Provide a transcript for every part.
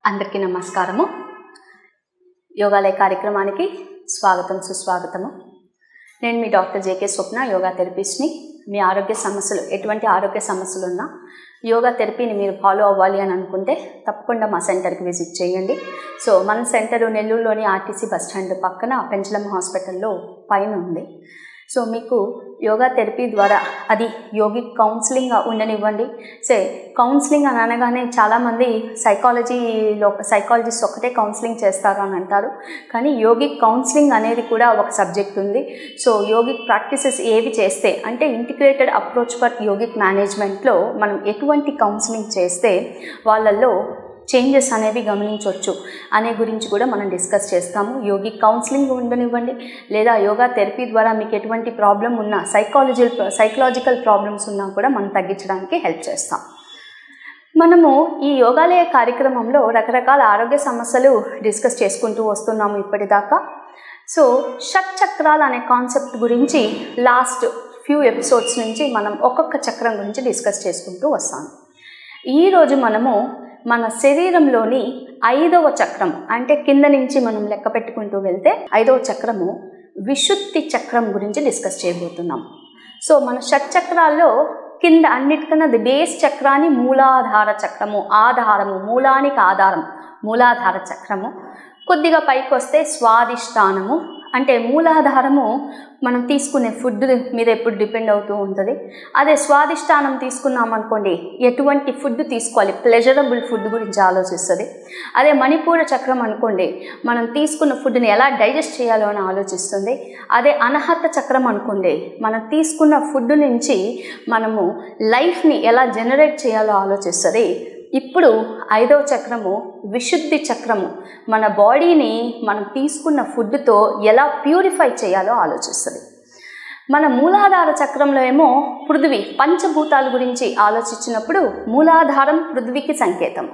అందరికీ నమస్కారము. యోగాలయ కార్యక్రమానికి స్వాగతం సుస్వాగతము. నేను మీ డాక్టర్ జేకే స్వప్న, యోగా థెరపిస్ట్ని. మీ ఆరోగ్య సమస్యలు, ఎటువంటి ఆరోగ్య సమస్యలు ఉన్నా యోగా థెరపీని మీరు ఫాలో అవ్వాలి అని అనుకుంటే తప్పకుండా మా సెంటర్కి విజిట్ చేయండి. సో మన సెంటర్ నెల్లూరులోని ఆర్టీసీ బస్టాండ్ పక్కన పెంచలమ్మ హాస్పిటల్లో పైన ఉంది. సో మీకు యోగా థెరపీ ద్వారా అది యోగిక్ కౌన్సిలింగ్ ఉండనివ్వండి. కౌన్సిలింగ్ అని అనగానే చాలామంది సైకాలజిస్ట్ ఒకటే కౌన్సిలింగ్ చేస్తారు అని అంటారు. కానీ యోగిక్ కౌన్సిలింగ్ అనేది కూడా ఒక సబ్జెక్ట్ ఉంది. సో యోగిక్ ప్రాక్టీసెస్ ఏవి చేస్తే, అంటే ఇంటిగ్రేటెడ్ అప్రోచ్ ఫర్ యోగిక్ మేనేజ్మెంట్లో మనం ఎటువంటి కౌన్సిలింగ్ చేస్తే వాళ్ళల్లో చేంజెస్ అనేవి గమనించవచ్చు అనే గురించి కూడా మనం డిస్కస్ చేస్తాము. యోగిక్ కౌన్సిలింగ్ ఉండనివ్వండి, లేదా యోగా థెరపీ ద్వారా మీకు ఎటువంటి ప్రాబ్లం ఉన్నా, సైకలాజికల్ ప్రాబ్లమ్స్ ఉన్నా కూడా మనం తగ్గించడానికి హెల్ప్ చేస్తాం. మనము ఈ యోగాలయ కార్యక్రమంలో రకరకాల ఆరోగ్య సమస్యలు డిస్కస్ చేసుకుంటూ వస్తున్నాము ఇప్పటిదాకా. సో షట్చక్రాలు అనే కాన్సెప్ట్ గురించి లాస్ట్ ఫ్యూ ఎపిసోడ్స్ నుంచి మనం ఒక్కొక్క చక్రం గురించి డిస్కస్ చేసుకుంటూ వస్తాము. ఈరోజు మనము మన శరీరంలోని 5వ చక్రం, అంటే కింద నుంచి మనం లెక్క పెట్టుకుంటూ వెళ్తే 5వ చక్రము విశుద్ధి చక్రం గురించి డిస్కస్ చేయబోతున్నాం. సో మన షట్చక్రాల్లో కింద అన్నిటికన్నా బేస్ చక్రాన్ని మూలాధార చక్రము, ఆధారము, మూలానికి ఆధారం మూలాధార చక్రము. కొద్దిగా పైకి వస్తే స్వాదిష్టానము, అంటే మూలాధారము మనం తీసుకునే ఫుడ్ మీద ఎప్పుడు డిపెండ్ అవుతూ ఉంటుంది. అదే స్వాదిష్టానం తీసుకున్నాం అనుకోండి, ఎటువంటి ఫుడ్ తీసుకోవాలి, ప్లెజరబుల్ ఫుడ్ గురించి ఆలోచిస్తుంది. అదే మణిపూర చక్రం అనుకోండి, మనం తీసుకున్న ఫుడ్ని ఎలా డైజెస్ట్ చేయాలో అని ఆలోచిస్తుంది. అదే అనహత చక్రం అనుకోండి, మనం తీసుకున్న ఫుడ్ నుంచి మనము లైఫ్ని ఎలా జనరేట్ చేయాలో ఆలోచిస్తుంది. ఇప్పుడు 5వ చక్రము విశుద్ధి చక్రము, మన బాడీని మనం తీసుకున్న ఫుడ్తో ఎలా ప్యూరిఫై చేయాలో ఆలోచిస్తుంది. మన మూలాధార చక్రంలో ఏమో పృథివీ, పంచభూతాల గురించి ఆలోచించినప్పుడు మూలాధారం పృథివీకి సంకేతం,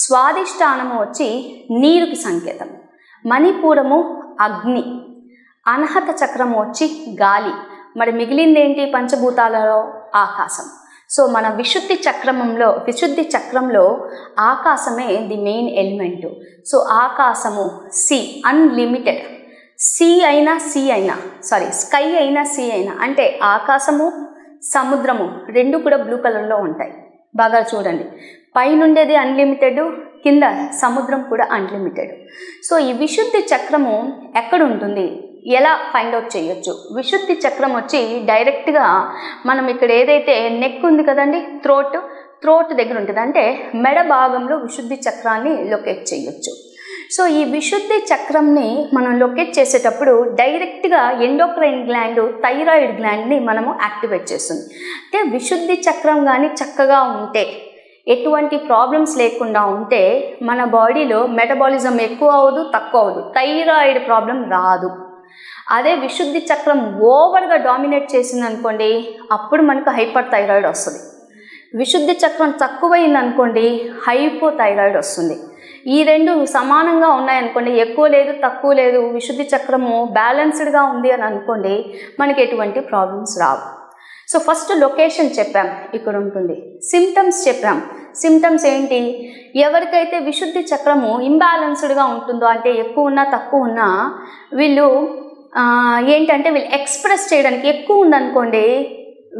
స్వాదిష్టానము వచ్చి నీరుకి సంకేతం, మణిపూరము అగ్ని, అనహత చక్రము వచ్చి గాలి, మరి మిగిలిందేంటి పంచభూతాలలో? ఆకాశం. సో మన విశుద్ధి చక్రంలో ఆకాశమే ది మెయిన్ ఎలిమెంటు. సో ఆకాశము సి, అన్లిమిటెడ్. స్కై అయినా సీ అయినా, అంటే ఆకాశము సముద్రము రెండు కూడా బ్లూ కలర్లో ఉంటాయి. బాగా చూడండి, పైనుండేది అన్లిమిటెడ్, కింద సముద్రం కూడా అన్లిమిటెడ్. సో ఈ విశుద్ధి చక్రము ఎక్కడ ఉంటుంది, ఎలా ఫైండ్ అవుట్ చేయొచ్చు? విశుద్ధి చక్రం వచ్చి డైరెక్ట్గా మనం ఇక్కడ ఏదైతే నెక్ ఉంది కదండి, థ్రోట్ దగ్గర ఉంటుంది, అంటే మెడ భాగంలో విశుద్ధి చక్రాన్ని లొకేట్ చేయొచ్చు. సో ఈ విశుద్ధి చక్రంని మనం లొకేట్ చేసేటప్పుడు డైరెక్ట్గా ఎండోక్రైన్ గ్లాండ్, థైరాయిడ్ గ్లాండ్ని మనము యాక్టివేట్ చేస్తుంది. అంటే విశుద్ధి చక్రం కానీ చక్కగా ఉంటే, ఎటువంటి ప్రాబ్లమ్స్ లేకుండా ఉంటే మన బాడీలో మెటబాలిజం ఎక్కువ అవ్వదు, తక్కువ అవ్వదు, థైరాయిడ్ ప్రాబ్లం రాదు. అదే విశుద్ధి చక్రం ఓవర్గా డామినేట్ చేసింది అనుకోండి, అప్పుడు మనకు హైపర్ థైరాయిడ్ వస్తుంది. విశుద్ధి చక్రం తక్కువైంది అనుకోండి, హైపోథైరాయిడ్ వస్తుంది. ఈ రెండు సమానంగా ఉన్నాయనుకోండి, ఎక్కువ లేదు తక్కువ లేదు, విశుద్ధి చక్రము బ్యాలెన్స్డ్గా ఉంది అని అనుకోండి, మనకి ఎటువంటి ప్రాబ్లమ్స్ రావు. సో ఫస్ట్ లొకేషన్ చెప్పాం, ఇక్కడ ఉంటుంది. సిమ్టమ్స్ చెప్పాం. సిమ్టమ్స్ ఏంటి? ఎవరికైతే విశుద్ధి చక్రము ఇంబ్యాలెన్స్డ్గా ఉంటుందో, అంటే ఎక్కువ ఉన్నా తక్కువ ఉన్నా, వీళ్ళు ఎక్స్ప్రెస్ చేయడానికి ఎక్కువ ఉందనుకోండి,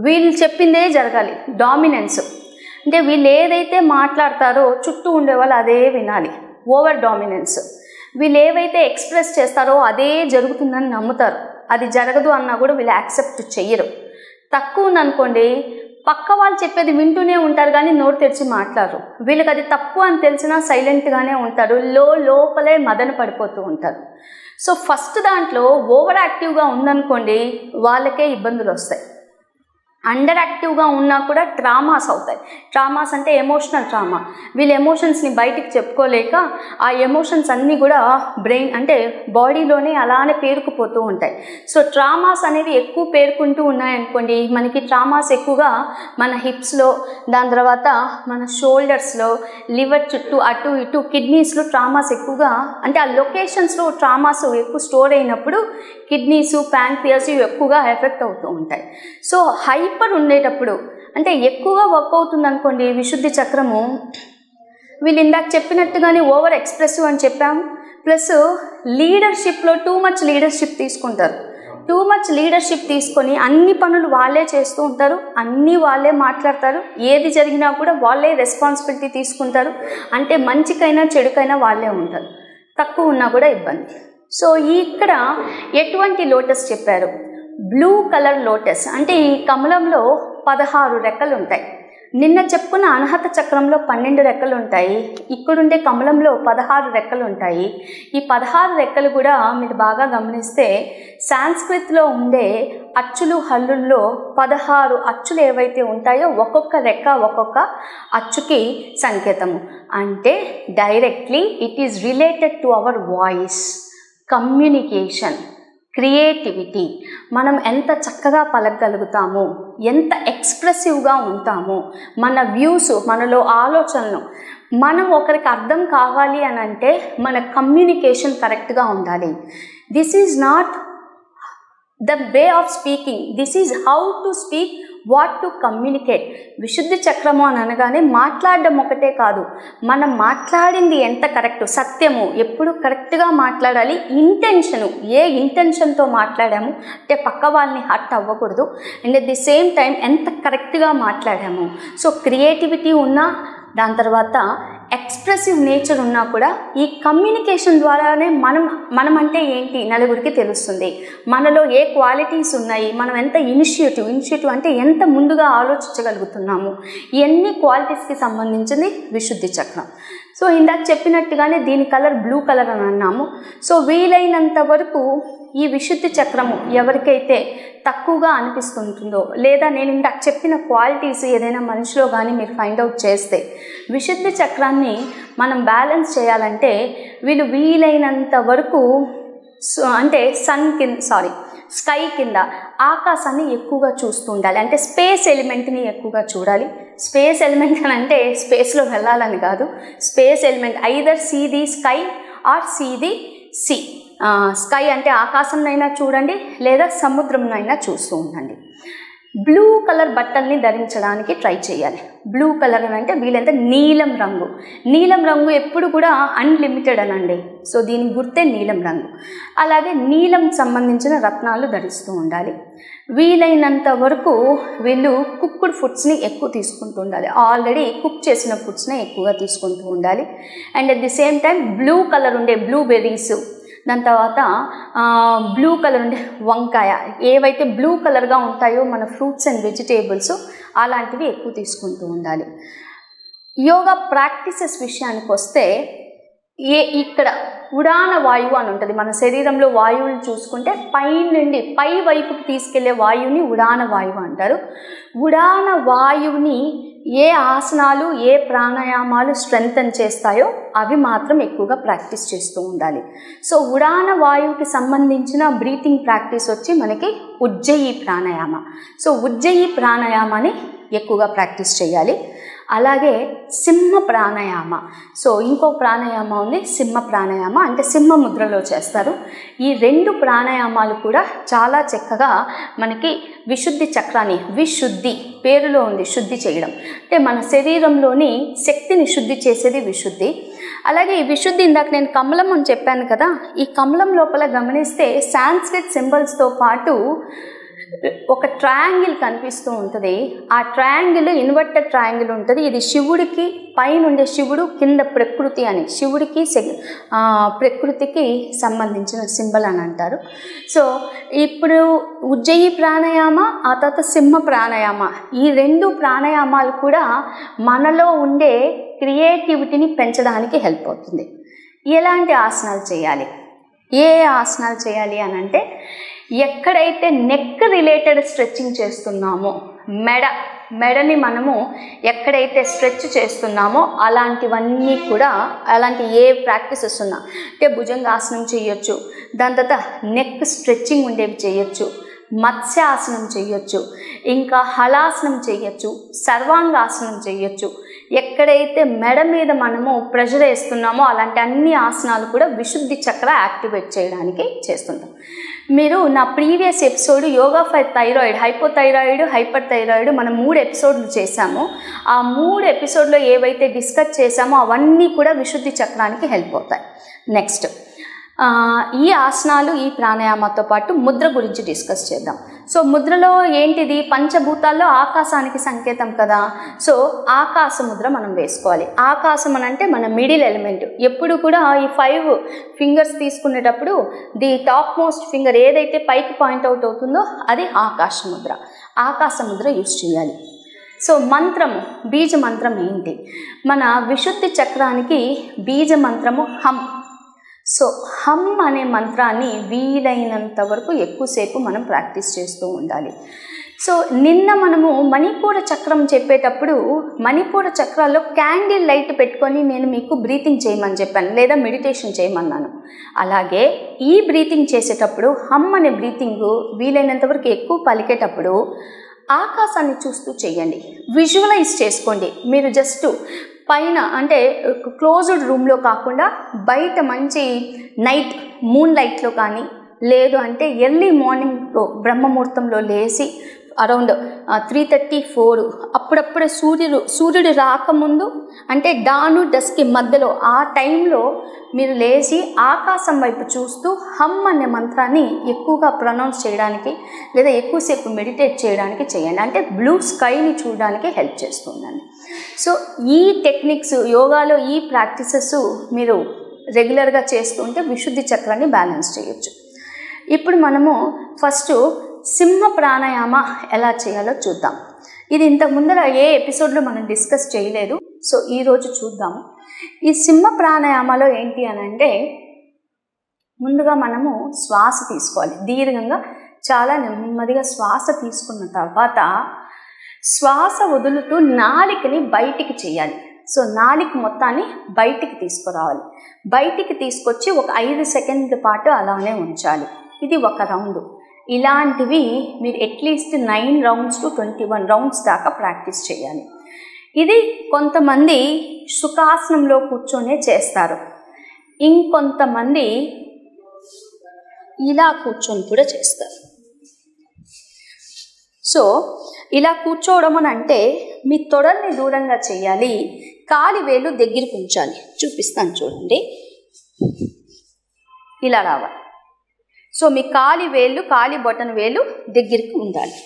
వీళ్ళు చెప్పిందే జరగాలి, డామినెన్స్. అంటే వీళ్ళు ఏదైతే మాట్లాడతారో చుట్టూ ఉండేవాళ్ళు అదే వినాలి, ఓవర్ డామినెన్స్. వీళ్ళు ఏవైతే ఎక్స్ప్రెస్ చేస్తారో అదే జరుగుతుందని నమ్ముతారు, అది జరగదు అన్నా కూడా వీళ్ళు యాక్సెప్ట్ చెయ్యరు. తక్కువ ఉందనుకోండి, పక్క వాళ్ళు చెప్పేది వింటూనే ఉంటారు కానీ నోరు తెరిచి మాట్లాడరు. వీళ్ళకి అది తప్పు అని తెలిసినా సైలెంట్గానే ఉంటారు, లోపలే మదన పడిపోతూ ఉంటారు. సో ఫస్ట్ దాంట్లో ఓవర్ యాక్టివ్గా ఉందనుకోండి, వాళ్ళకే ఇబ్బందులు వస్తాయి. అండర్ యాక్టివ్గా ఉన్నా కూడా ట్రామాస్ అవుతాయి. ట్రామాస్ అంటే ఎమోషనల్ ట్రామా. వీళ్ళ ఎమోషన్స్ని బయటికి చెప్పుకోలేక ఆ ఎమోషన్స్ అన్నీ కూడా బ్రెయిన్, అంటే బాడీలోనే అలానే పేరుకుపోతూ ఉంటాయి. సో ట్రామాస్ అనేవి ఎక్కువ పేరుకుంటూ ఉన్నాయనుకోండి, మనకి ట్రామాస్ ఎక్కువగా మన హిప్స్లో, దాని తర్వాత మన షోల్డర్స్లో, లివర్ చుట్టూ, అటు ఇటు కిడ్నీస్లో ట్రామాస్ ఎక్కువగా, అంటే ఆ లొకేషన్స్లో ట్రామాస్ ఎక్కువ స్టోర్ అయినప్పుడు కిడ్నీసు, ప్యాంక్రియాస్ ఇవి ఎక్కువగా ఎఫెక్ట్ అవుతూ ఉంటాయి. సో హైపర్ ఉండేటప్పుడు, అంటే ఎక్కువగా వర్క్ అవుతుంది అనుకోండి విశుద్ధి చక్రము, వీళ్ళు ఇందాక చెప్పినట్టుగానే ఓవర్ ఎక్స్ప్రెసివ్ అని చెప్పాము. ప్లస్ లీడర్షిప్లో టూ మచ్ లీడర్షిప్ తీసుకుంటారు. టూ మచ్ లీడర్షిప్ తీసుకొని అన్ని పనులు వాళ్ళే చేస్తూ ఉంటారు, అన్నీ వాళ్ళే మాట్లాడతారు, ఏది జరిగినా కూడా వాళ్ళే రెస్పాన్సిబిలిటీ తీసుకుంటారు. అంటే మంచికైనా చెడుకైనా వాళ్ళే ఉంటారు, తక్కువ ఉన్నా కూడా ఇబ్బంది. సో ఇక్కడ ఎటువంటి లోటస్ చెప్పారు? Blue colour lotus. అంటే ఈ కమలంలో 16 రెక్కలు ఉంటాయి. నిన్న చెప్పుకున్న అనహత చక్రంలో 12 రెక్కలు ఉంటాయి. ఇక్కడుండే కమలంలో 16 రెక్కలు ఉంటాయి. ఈ 16 రెక్కలు కూడా మీరు బాగా గమనిస్తే సాంస్క్రిట్లో ఉండే అచ్చులు హల్లుల్లో 16 అచ్చులు ఏవైతే ఉంటాయో ఒక్కొక్క రెక్క ఒక్కొక్క అచ్చుకి సంకేతము. అంటే directly it is related to our voice, communication, creativity. మనం ఎంత చక్కగా పలకగలుగుతాము, ఎంత ఎక్స్ప్రెసివ్గా ఉంటాము, మన వ్యూస్, మనలో ఆలోచనలు మనం ఒకరికి అర్థం కావాలి అని అంటే మన కమ్యూనికేషన్ కరెక్ట్గా ఉండాలి. This is not the way of speaking, this is how to speak, what to communicate. విశుద్ధి చక్రము అని అనగానే మాట్లాడడం ఒకటే కాదు, మనం మాట్లాడింది ఎంత కరెక్ట్, సత్యము ఎప్పుడు కరెక్ట్గా మాట్లాడాలి. ఇంటెన్షను, ఏ ఇంటెన్షన్తో మాట్లాడాము అంటే పక్క వాళ్ళని హర్ట్ అవ్వకూడదు. And at the same time ఎంత కరెక్ట్గా మాట్లాడాము. సో క్రియేటివిటీ ఉన్నా, దాని తర్వాత ఎక్స్ప్రెసివ్ నేచర్ ఉన్నా కూడా ఈ కమ్యూనికేషన్ ద్వారానే మనం అంటే ఏంటి నలుగురికి తెలుస్తుంది. మనలో ఏ క్వాలిటీస్ ఉన్నాయి, మనం ఎంత ఇనిషియేటివ్ అంటే ఎంత ముందుగా ఆలోచించగలుగుతున్నాము. ఇవన్నీ క్వాలిటీస్కి సంబంధించింది విశుద్ధి చక్రం. సో ఇందాక చెప్పినట్టుగానే దీని కలర్ బ్లూ కలర్ అని అన్నాము. సో వీలైనంత వరకు ఈ విశుద్ధి చక్రము ఎవరికైతే తక్కువగా అనిపిస్తుంటుందో, లేదా నేను ఇందాక చెప్పిన క్వాలిటీస్ ఏదైనా మనిషిలో కానీ మీరు ఫైండ్ అవుట్ చేస్తే విశుద్ధి చక్రాన్ని మనం బ్యాలెన్స్ చేయాలంటే వీళ్ళు వీలైనంత వరకు అంటే స్కై కింద ఆకాశాన్ని ఎక్కువగా చూస్తూ ఉండాలి. అంటే స్పేస్ ఎలిమెంట్ని ఎక్కువగా చూడాలి. స్పేస్ ఎలిమెంట్ అని అంటే స్పేస్లో వెళ్ళాలని కాదు, space element either see the sky or see the sea. Sky అంటే ఆకాశంనైనా చూడండి, లేదా సముద్రంనైనా చూస్తూ ఉండండి. బ్లూ కలర్ బట్టల్ని ధరించడానికి ట్రై చేయాలి. బ్లూ కలర్ అని అంటే వీలంటే నీలం రంగు. నీలం రంగు ఎప్పుడు కూడా అన్లిమిటెడ్ అనండి. సో దీని గుర్తే నీలం రంగు. అలాగే నీలం సంబంధించిన రత్నాలు ధరిస్తూ ఉండాలి. వీలైనంత వరకు వీళ్ళు కుక్డ్ ఫుడ్స్ని ఎక్కువ తీసుకుంటూ ఉండాలి. ఆల్రెడీ కుక్ చేసిన ఫుడ్స్ని ఎక్కువగా తీసుకుంటూ ఉండాలి. And at the same time blue colour ఉండే బ్లూబెర్రీస్, దాని తర్వాత బ్లూ కలర్ ఉండే వంకాయ, ఏవైతే బ్లూ కలర్గా ఉంటాయో మన ఫ్రూట్స్ అండ్ వెజిటేబుల్స్ అలాంటివి ఎక్కువ తీసుకుంటూ ఉండాలి. యోగా ప్రాక్టీసెస్ విషయానికి వస్తే ఇక్కడ ఉడాన వాయువు అని ఉంటుంది. మన శరీరంలో వాయువులు చూసుకుంటే పై నుండి పై వైపుకి తీసుకెళ్లే వాయువుని ఉడాన వాయువు అంటారు. ఉడాన వాయువుని ఏ ఆసనాలు, ఏ ప్రాణాయామాలు స్ట్రెంగ్తన్ చేస్తాయో అవి మాత్రం ఎక్కువగా ప్రాక్టీస్ చేస్తూ ఉండాలి. సో ఉడాన వాయువుకి సంబంధించిన బ్రీతింగ్ ప్రాక్టీస్ వచ్చి మనకి ఉజ్జయి ప్రాణాయామ. సో ఉజ్జయి ప్రాణాయామాన్ని ఎక్కువగా ప్రాక్టీస్ చేయాలి. అలాగే సింహ ప్రాణాయామ. సో ఇంకో ప్రాణాయామ ఉంది సింహ ప్రాణాయామ, అంటే సింహ ముద్రలో చేస్తారు. ఈ 2 ప్రాణాయామాలు కూడా చాలా చక్కగా మనకి విశుద్ధి చక్రాన్ని, విశుద్ధి పేరులో ఉంది శుద్ధి చేయడం, అంటే మన శరీరంలోని శక్తిని శుద్ధి చేసేది విశుద్ధి. అలాగే ఈ విశుద్ధి ఇందాక నేను కమలం అని చెప్పాను కదా, ఈ కమలం లోపల గమనిస్తే సాంస్క్రిట్ సింబల్స్తో పాటు ఒక ట్రయాంగిల్ కనిపిస్తూ ఉంటుంది. ఆ ట్రయాంగిల్ ఇన్వర్టెడ్ ట్రయాంగిల్ ఉంటుంది. ఇది శివుడికి పైన ఉండే శివుడు, కింద ప్రకృతి అని, శివుడికి ప్రకృతికి సంబంధించిన సింబల్ అని అంటారు. సో ఇప్పుడు ఉజ్జయి ప్రాణాయామ, ఆ తర్వాత సింహ ప్రాణాయామ, ఈ 2 ప్రాణాయామాలు కూడా మనలో ఉండే క్రియేటివిటీని పెంచడానికి హెల్ప్ అవుతుంది. ఎలాంటి ఆసనాలు చేయాలి, ఏ ఆసనాలు చేయాలి అని అంటే, ఎక్కడైతే నెక్ రిలేటెడ్ స్ట్రెచ్చింగ్ చేస్తున్నామో, మెడని మనము ఎక్కడైతే స్ట్రెచ్ చేస్తున్నామో అలాంటివన్నీ కూడా, అలాంటి ఏ ప్రాక్టీసెస్ ఉన్నా అంటే భుజంగాసనం చేయొచ్చు, దాని తర్వాత నెక్ స్ట్రెచ్చింగ్ ఉండేవి చేయొచ్చు, మత్స్యాసనం చేయొచ్చు, ఇంకా హలాసనం చేయొచ్చు, సర్వాంగాసనం చేయొచ్చు. ఎక్కడైతే మెడ మీద మనము ప్రెషర్ వేస్తున్నామో అలాంటి అన్ని ఆసనాలు కూడా విశుద్ధి చక్ర యాక్టివేట్ చేయడానికి చేస్తుంటాం. మీరు నా previous episode yoga for thyroid, hypothyroid, hyper thyroid మనం 3 ఎపిసోడ్లు చేశాము. ఆ 3 ఎపిసోడ్లో ఏవైతే డిస్కస్ చేశామో అవన్నీ కూడా విశుద్ధి చక్రానికి హెల్ప్ అవుతాయి. నెక్స్ట్ ఈ ఆసనాలు ఈ ప్రాణాయామాతో పాటు ముద్ర గురించి డిస్కస్ చేద్దాం. సో ముద్రలో ఏంటిది, పంచభూతాల్లో ఆకాశానికి సంకేతం కదా. సో ఆకాశ ముద్ర మనం వేసుకోవాలి. ఆకాశం అని అంటే మన మిడిల్ ఎలిమెంట్. ఎప్పుడు కూడా ఈ 5 ఫింగర్స్ తీసుకునేటప్పుడు ది టాప్ మోస్ట్ ఫింగర్ ఏదైతే పైకి పాయింట్ అవుట్ అవుతుందో అది ఆకాశ ముద్ర. ఆకాశ ముద్ర యూజ్ చేయాలి. సో మంత్రము, బీజ మంత్రం ఏంటి, మన విశుద్ధి చక్రానికి బీజ మంత్రము హమ్. సో హమ్ అనే మంత్రాన్ని వీలైనంత వరకు ఎక్కువసేపు మనం ప్రాక్టీస్ చేస్తూ ఉండాలి. సో నిన్న మనము మణిపూర చక్రం చెప్పేటప్పుడు మణిపూర చక్రాల్లో క్యాండిల్ లైట్ పెట్టుకొని నేను మీకు బ్రీతింగ్ చేయమని చెప్పాను, లేదా మెడిటేషన్ చేయమన్నాను. అలాగే ఈ బ్రీతింగ్ చేసేటప్పుడు హమ్ అనే బ్రీతింగ్ వీలైనంత వరకు ఎక్కువ పలికేటప్పుడు ఆకాశాన్ని చూస్తూ చేయండి. విజువలైజ్ చేసుకోండి. మీరు జస్ట్ పైన అంటే క్లోజ్డ్ రూమ్లో కాకుండా బయట మంచి నైట్ మూన్ లైట్లో కానీ, లేదు అంటే ఎర్లీ మార్నింగ్లో బ్రహ్మముహూర్తంలో లేచి అరౌండ్ 3:34 అప్పుడప్పుడే సూర్యుడు రాకముందు అంటే డాను డస్కి మధ్యలో ఆ టైంలో మీరు లేచి ఆకాశం వైపు చూస్తూ హమ్ అనే మంత్రాన్ని ఎక్కువగా ప్రొనౌన్స్ చేయడానికి లేదా ఎక్కువసేపు మెడిటేట్ చేయడానికి చేయండి. అంటే బ్లూ స్కైని చూడడానికి హెల్ప్ చేస్తుందండి. సో ఈ టెక్నిక్స్ యోగాలో ఈ ప్రాక్టీసెస్ మీరు రెగ్యులర్గా చేస్తుంటే విశుద్ధి చక్రాన్ని బ్యాలెన్స్ చేయొచ్చు. ఇప్పుడు మనము ఫస్ట్ సింహ ప్రాణాయామ ఎలా చేయాలో చూద్దాం. ఇది ఇంతకు ముందర ఏ ఎపిసోడ్లో మనం డిస్కస్ చేయలేదు. సో ఈరోజు చూద్దాము. ఈ సింహ ప్రాణాయామలో ఏంటి అని అంటే ముందుగా మనము శ్వాస తీసుకోవాలి. దీర్ఘంగా చాలా నెమ్మదిగా శ్వాస తీసుకున్న తర్వాత శ్వాస వదులుతూ నాలికని బయటికి చేయాలి. సో నాలిక మొత్తాన్ని బయటికి తీసుకురావాలి. బయటికి తీసుకొచ్చి ఒక 5 సెకండ్ల పాటు అలానే ఉంచాలి. ఇది ఒక రౌండ్. ఇలాంటివి మీరు అట్లీస్ట్ 9 రౌండ్స్ టు 21 రౌండ్స్ దాకా ప్రాక్టీస్ చేయాలి. ఇది కొంతమంది సుఖాసనంలో కూర్చొనే చేస్తారు, ఇంకొంతమంది ఇలా కూర్చొని కూడా చేస్తారు. సో ఇలా కూర్చోవడం అని అంటే మీ తొడల్ని దూరంగా చేయాలి, కాలి వేలు దగ్గరికి ఉంచాలి. చూపిస్తాను చూడండి, ఇలా రావాలి. సో మీ కాలి వేళ్ళు, కాలి బొటన వేలు దగ్గరికి ఉండాలి.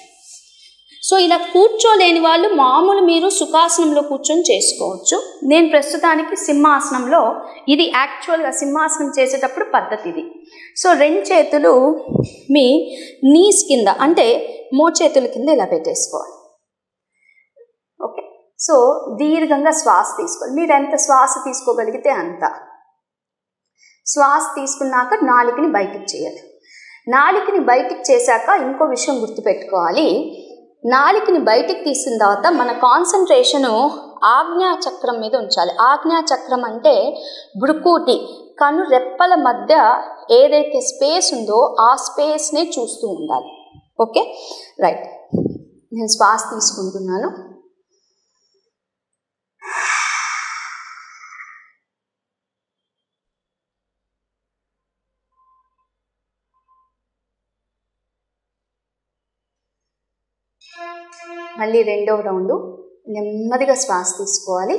సో ఇలా కూర్చోలేని వాళ్ళు మామూలు మీరు సుఖాసనంలో కూర్చొని చేసుకోవచ్చు. నేను ప్రస్తుతానికి సింహాసనంలో, ఇది యాక్చువల్గా సింహాసనం చేసేటప్పుడు పద్ధతి ఇది. సో 2 చేతులు మీ నీస్ కింద అంటే మోచేతుల కింద ఇలా పెట్టేసుకోవాలి. ఓకే. సో దీర్ఘంగా శ్వాస తీసుకోవాలి. మీరు ఎంత శ్వాస తీసుకోగలిగితే అంత. శ్వాస తీసుకున్నాక నాలికని బయటికి చేయాలి. నాలికని బయటికి చేశాక ఇంకో విషయం గుర్తుపెట్టుకోవాలి. నాలికని బయటికి తీసిన తర్వాత మన కాన్సన్ట్రేషను ఆజ్ఞా చక్రం మీద ఉంచాలి. ఆజ్ఞా చక్రం అంటే భృకుటి, కను రెప్పల మధ్య ఏదైతే స్పేస్ ఉందో ఆ స్పేస్నే చూస్తూ ఉండాలి. Okay, right. నేను శ్వాస తీసుకుంటున్నాను. మళ్ళీ 2వ రౌండ్ నెమ్మదిగా శ్వాస తీసుకోవాలి.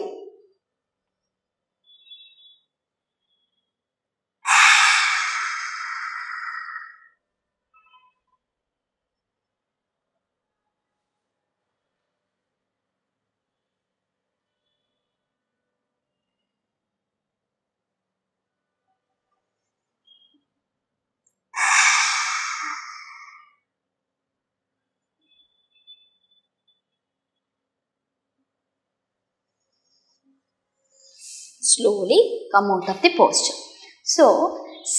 slowly come out of the posture. So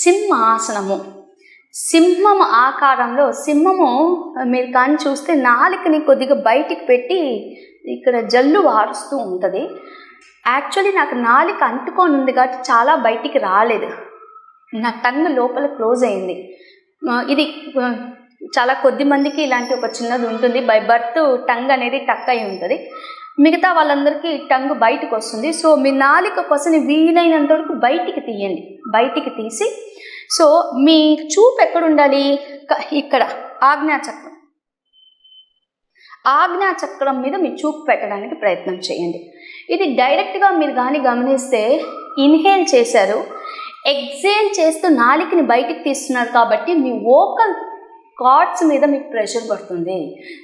సింహాసనము, సింహం ఆకారంలో సింహము మీరు కానీ చూస్తే నాలుకని కొద్దిగా బయటికి పెట్టి ఇక్కడ జల్లు వారుస్తూ ఉంటుంది. యాక్చువల్లీ నాకు నాలుక అంటుకొని ఉంది కాబట్టి చాలా బయటికి రాలేదు, నా టంగ్ లోపల క్లోజ్ అయింది. ఇది చాలా కొద్ది మందికి ఇలాంటి ఒక చిన్నది ఉంటుంది, బై బర్త్ టంగ్ అనేది టక్ అయి ఉంటుంది. మిగతా వాళ్ళందరికీ టంగ్ బయటకు వస్తుంది. సో మీ నాలుక కొసని వీలైనంత వరకు బయటికి తీయండి. బయటికి తీసి సో మీ చూపు ఎక్కడ ఉండాలి? ఇక్కడ ఆజ్ఞాచక్రం. ఆజ్ఞాచక్రం మీద మీ చూపు పెట్టడానికి ప్రయత్నం చేయండి. ఇది డైరెక్ట్గా మీరు కానీ గమనిస్తే ఇన్హేల్ చేశారు, ఎక్సేల్ చేస్తూ నాలికని బయటికి తీస్తున్నారు కాబట్టి మీ వోకల్ కార్డ్స్ మీద మీకు ప్రెషర్ పడుతుంది.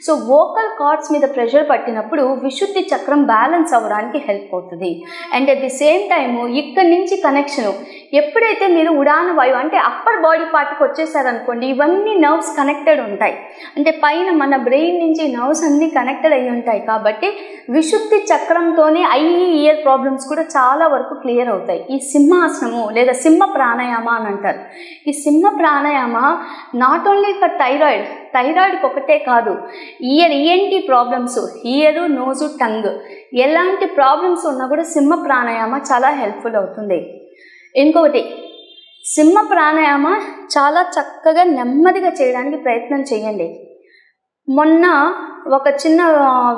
సో వోకల్ కార్డ్స్ మీద ప్రెషర్ పట్టినప్పుడు విశుద్ధి చక్రం బ్యాలెన్స్ అవ్వడానికి హెల్ప్ అవుతుంది. And at the same time ఇక్కడి నుంచి కనెక్షను ఎప్పుడైతే మీరు ఉడాన వాయువు అంటే అప్పర్ బాడీ పార్ట్కి వచ్చేసారనుకోండి, ఇవన్నీ నర్వ్స్ కనెక్టెడ్ ఉంటాయి. అంటే పైన మన బ్రెయిన్ నుంచి నర్వ్స్ అన్నీ కనెక్టెడ్ అయ్యి ఉంటాయి కాబట్టి విశుద్ధి చక్రంతోనే ఐ ఇయర్ ప్రాబ్లమ్స్ కూడా చాలా వరకు క్లియర్ అవుతాయి. ఈ సింహాసనము లేదా సింహ ప్రాణాయామ అని అంటారు. ఈ సింహ ప్రాణాయామ నాట్ ఓన్లీ ఫర్ థైరాయిడ్కి ఒకటే కాదు, ENT problems, year, nose, tongue ఎలాంటి ప్రాబ్లమ్స్ ఉన్నా కూడా సింహ ప్రాణాయామ చాలా హెల్ప్ఫుల్ అవుతుంది. ఇంకొకటి, సింహ ప్రాణాయామ చాలా చక్కగా నెమ్మదిగా చేయడానికి ప్రయత్నం చేయండి. మొన్న ఒక చిన్న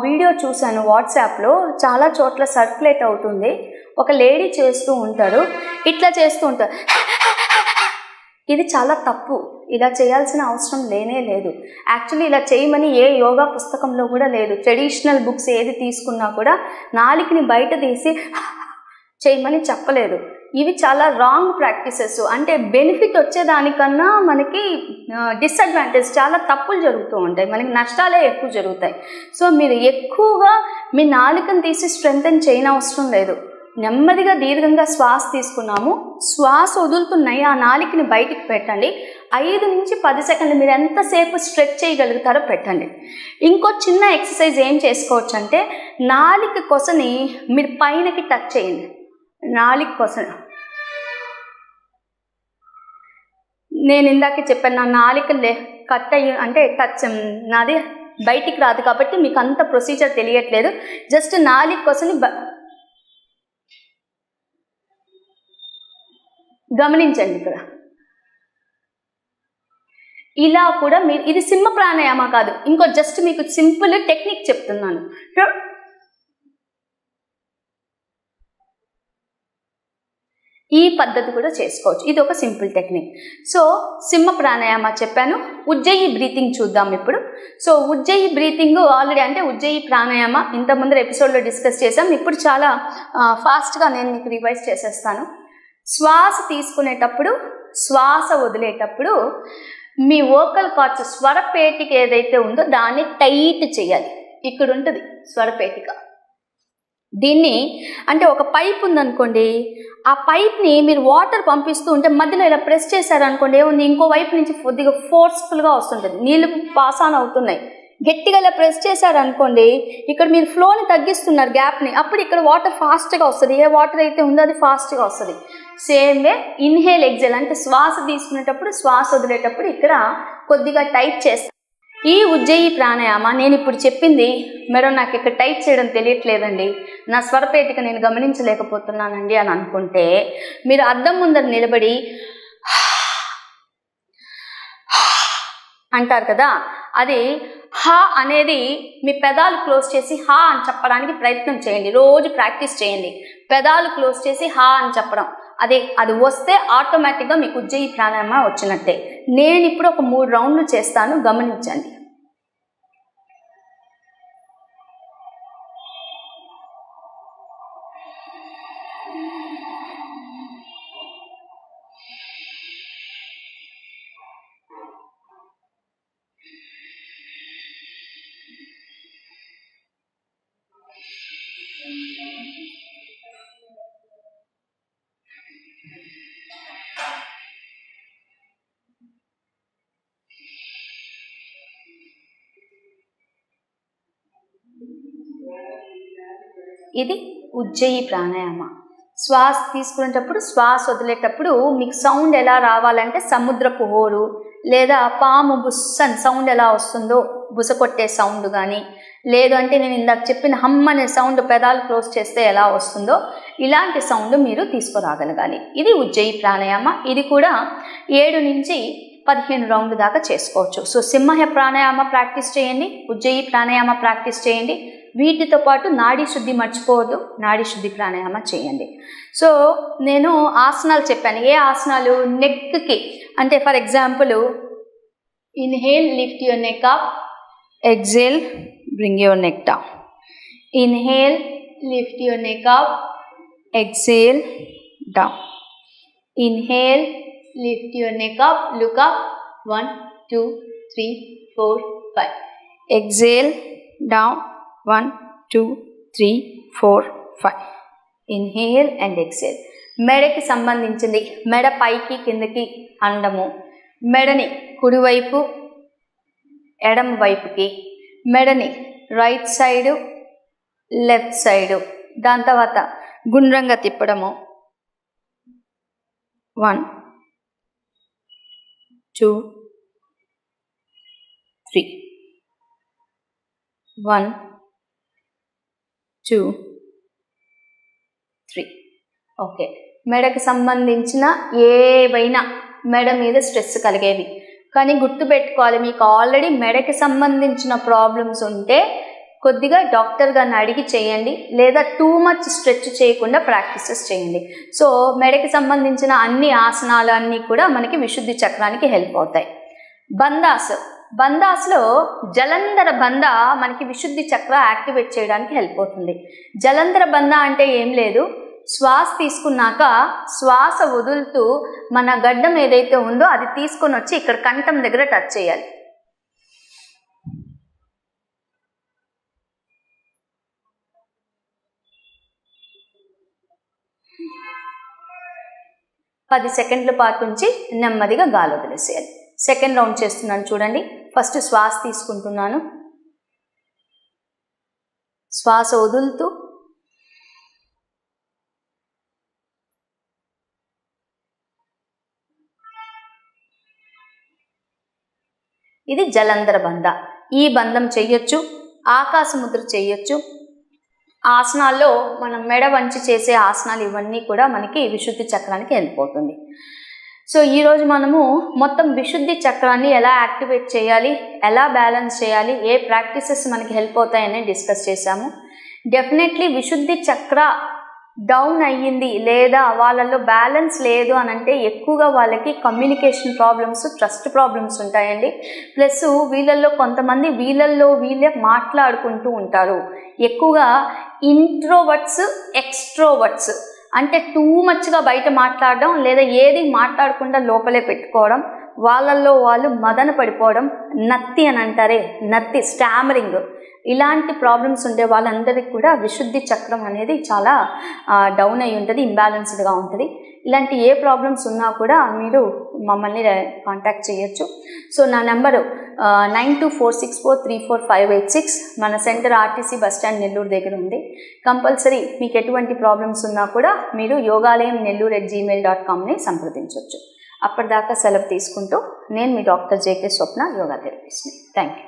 వీడియో చూశాను వాట్సాప్లో, చాలా చోట్ల సర్క్యులేట్ అవుతుంది. ఒక లేడీ చేస్తూ ఉంటారు, ఇట్లా చేస్తూ ఉంటారు. ఇది చాలా తప్పు, ఇలా చేయాల్సిన అవసరం లేనే లేదు. యాక్చువల్లీ ఇలా చేయమని ఏ యోగా పుస్తకంలో కూడా లేదు. ట్రెడిషనల్ బుక్స్ ఏది తీసుకున్నా కూడా నాలికని బయట తీసి చేయమని చెప్పలేదు. ఇవి చాలా రాంగ్ ప్రాక్టీసెస్. అంటే బెనిఫిట్ వచ్చేదానికన్నా మనకి డిసడ్వాంటేజ్, చాలా తప్పులు జరుగుతూ ఉంటాయి, మనకి నష్టాలే ఎక్కువ జరుగుతాయి. సో మీరు ఎక్కువగా మీ నాలికను తీసి స్ట్రెంగ్తెన్ చేయనవసరం లేదు. నెమ్మదిగా దీర్ఘంగా శ్వాస తీసుకున్నాము, శ్వాస వదులుతున్నాయి, ఆ నాలికని బయటికి పెట్టండి. 5 నుంచి 10 సెకండ్లు మీరు ఎంతసేపు స్ట్రెచ్ చేయగలుగుతారో పెట్టండి. ఇంకో చిన్న ఎక్సర్సైజ్ ఏం చేసుకోవచ్చు అంటే, నాలిక కొసని మీరు పైనకి టచ్ చేయండి. నాలిక కొసని నేను ఇందాకే చెప్పాను, నా నాలిక కట్ అయ్యి అంటే టచ్ నాది బయటికి రాదు కాబట్టి మీకు అంత ప్రొసీజర్ తెలియట్లేదు. జస్ట్ నాలిక కొసని గమనించండి. ఇక్కడ ఇలా కూడా మీరు, ఇది సింహ ప్రాణాయామ కాదు, ఇంకో జస్ట్ మీకు సింపుల్ టెక్నిక్ చెప్తున్నాను. ఈ పద్ధతి కూడా చేసుకోవచ్చు, ఇది ఒక సింపుల్ టెక్నిక్. సో సింహ ప్రాణాయామ చెప్పాను. ఉజ్జయి బ్రీతింగ్ చూద్దాం ఇప్పుడు. సో ఉజ్జయి బ్రీతింగ్ ఆల్రెడీ, అంటే ఉజ్జయి ప్రాణాయామ ఇంతకుముందు ఎపిసోడ్లో డిస్కస్ చేసాం. ఇప్పుడు చాలా ఫాస్ట్గా నేను మీకు రివైజ్ చేసేస్తాను. శ్వాస తీసుకునేటప్పుడు, శ్వాస వదిలేటప్పుడు మీ వోకల్ కార్డ్స్, స్వరపేటిక ఏదైతే ఉందో దాన్ని టైట్ చేయాలి. ఇక్కడ ఉంటుంది స్వరపేటిక. దీన్ని అంటే ఒక పైప్ ఉందనుకోండి, ఆ పైప్ని మీరు వాటర్ పంపిస్తూ ఉంటే మధ్యలో ఇలా ప్రెస్ చేశారనుకోండి, ఏముంది, ఇంకో వైపు నుంచి కొద్దిగా ఫోర్స్ఫుల్గా వస్తుంటుంది, నీళ్ళు పాస్ ఆన్ అవుతున్నాయి. గట్టిగా ఇలా ప్రెస్ చేశారనుకోండి, ఇక్కడ మీరు ఫ్లోని తగ్గిస్తున్నారు, గ్యాప్ని, అప్పుడు ఇక్కడ వాటర్ ఫాస్ట్గా వస్తుంది. ఏ వాటర్ అయితే ఉందో అది ఫాస్ట్గా వస్తుంది. సేమ్ వే ఇన్హేల్ ఎగ్జేల్, అంటే శ్వాస తీసుకునేటప్పుడు, శ్వాస వదిలేటప్పుడు ఇక్కడ కొద్దిగా టైట్ చేస్తాం. ఈ ఉజ్జయి ప్రాణాయామ నేను ఇప్పుడు చెప్పింది, మేడం నాకు ఇక్కడ టైప్ చేయడం తెలియట్లేదండి, నా స్వరపేటిక నేను గమనించలేకపోతున్నానండి అని అనుకుంటే, మీరు అద్దం ముందర నిలబడి అంటారు కదా, అది హా అనేది మీ పెదాలు క్లోజ్ చేసి హా అని చెప్పడానికి ప్రయత్నం చేయండి. రోజు ప్రాక్టీస్ చేయండి. పెదాలు క్లోజ్ చేసి హా అని చెప్పడం, అది వస్తే ఆటోమేటిక్గా మీకు ఉజ్జయి ప్రాణాయామ వచ్చినట్టే. నేను ఇప్పుడు ఒక 3 రౌండ్లు చేస్తాను, గమనించండి. ఇది ఉజ్జయి ప్రాణాయామ. శ్వాస తీసుకునేటప్పుడు, శ్వాస వదిలేటప్పుడు మీకు సౌండ్ ఎలా రావాలంటే సముద్రపు హోరు లేదా పాము బుస్సన్ సౌండ్ ఎలా వస్తుందో, బుస కొట్టే సౌండ్ కానీ, లేదు అంటే నేను ఇందాక చెప్పిన హమ్ అనే సౌండ్ పెదాలు క్లోజ్ చేస్తే ఎలా వస్తుందో ఇలాంటి సౌండ్ మీరు తీసుకురాగలగాలి. ఇది ఉజ్జయి ప్రాణాయామ. ఇది కూడా 7 నుంచి 15 రౌండ్ల దాకా చేసుకోవచ్చు. సో సింహ ప్రాణాయామ ప్రాక్టీస్ చేయండి, ఉజ్జయి ప్రాణాయామ ప్రాక్టీస్ చేయండి. వీటితో పాటు నాడీ శుద్ధి మర్చిపోవద్దు, నాడీ శుద్ధి ప్రాణాయామ చేయండి. సో నేను ఆసనాలు చెప్పాను. ఏ ఆసనాలు? నెక్కి అంటే for example inhale lift your neck up, exhale bring your neck down. Inhale lift your neck up, exhale down. Inhale, lift your neck up, look up, 1 2 3 4 5. Exhale down, 1 2 3 4 5. Inhale and exhale. మెడకి సంబంధించింది, మెడ పైకి కిందకి అండము, మెడని కుడివైపు ఎడమ వైపుకి, మెడని right side left side, దాని తర్వాత గుండ్రంగా తిప్పడము, 1 2 3 1 2 3. ఓకే. మెడకు సంబంధించిన ఏవైనా మెడ మీద స్ట్రెస్ కలిగేవి, కానీ గుర్తుపెట్టుకోవాలి, మీకు ఆల్రెడీ మెడకి సంబంధించిన ప్రాబ్లమ్స్ ఉంటే కొద్దిగా డాక్టర్ గారిని అడిగి చేయండి, లేదా టూ మచ్ స్ట్రెచ్ చేయకుండా ప్రాక్టీసెస్ చేయండి. సో మెడకి సంబంధించిన అన్ని ఆసనాలు అన్నీ కూడా మనకి విశుద్ధి చక్రానికి హెల్ప్ అవుతాయి. బందాస్లో జలంధర బంద మనకి విశుద్ధి చక్ర యాక్టివేట్ చేయడానికి హెల్ప్ అవుతుంది. జలంధర బంద అంటే ఏం లేదు, శ్వాస తీసుకున్నాక శ్వాస వదులుతూ మన గడ్డం ఏదైతే ఉందో అది తీసుకొని వచ్చి ఇక్కడ కంఠం దగ్గర టచ్ చేయాలి. పది సెకండ్ల పాటు ఉంచి నెమ్మదిగా గాలి వదిలేసేయాలి. సెకండ్ రౌండ్ చేస్తున్నాను చూడండి. ఫస్ట్ శ్వాస తీసుకుంటున్నాను, శ్వాస వదులుతూ ఇది జలంధర బంధ. ఈ బంధం చెయ్యొచ్చు, ఆకాశ ముద్ర చెయ్యొచ్చు. ఆసనాల్లో మనం మెడ వంచి చేసే ఆసనాలు ఇవన్నీ కూడా మనకి విశుద్ధి చక్రానికి హెల్ప్ అవుతుంది. సో ఈరోజు మనము మొత్తం విశుద్ధి చక్రాన్ని ఎలా యాక్టివేట్ చేయాలి, ఎలా బ్యాలెన్స్ చేయాలి, ఏ ప్రాక్టీసెస్ మనకి హెల్ప్ అవుతాయని డిస్కస్ చేశాము. డెఫినెట్లీ విశుద్ధి చక్ర డౌన్ అయ్యింది లేదా వాళ్ళల్లో బ్యాలెన్స్ లేదు అని అంటే ఎక్కువగా వాళ్ళకి కమ్యూనికేషన్ ప్రాబ్లమ్స్, ట్రస్ట్ ప్రాబ్లమ్స్ ఉంటాయండి. ప్లస్ వీళ్ళల్లో కొంతమంది వీళ్ళే మాట్లాడుకుంటూ ఉంటారు. ఎక్కువగా ఇంట్రోవర్ట్స్, ఎక్స్ట్రోవర్ట్స్ అంటే టూ మచ్గా బయట మాట్లాడడం లేదా ఏది మాట్లాడకుండా లోపలే పెట్టుకోవడం, వాళ్ళల్లో వాళ్ళు మదన పడిపోవడం, నత్తి అని అంటారే, నత్తి స్టామరింగ్, ఇలాంటి ప్రాబ్లమ్స్ ఉండే వాళ్ళందరికీ కూడా విశుద్ధి చక్రం అనేది చాలా డౌన్ అయి ఉంటుంది, ఇంబ్యాలెన్స్డ్గా ఉంటుంది. ఇలాంటి ఏ ప్రాబ్లమ్స్ ఉన్నా కూడా మీరు మమ్మల్ని కాంటాక్ట్ చేయొచ్చు. సో నా నెంబరు 9246434586. మన సెంటర్ ఆర్టీసీ బస్టాండ్ నెల్లూరు దగ్గర ఉంది. కంపల్సరీ మీకు ఎటువంటి ప్రాబ్లమ్స్ ఉన్నా కూడా మీరు yogalayamnellore@gmail.comని సంప్రదించవచ్చు. అప్పటిదాకా సెలవు తీసుకుంటూ నేను మీ డాక్టర్ జేకే స్వప్న, యోగా థెరపిస్ట్ని. Thank you.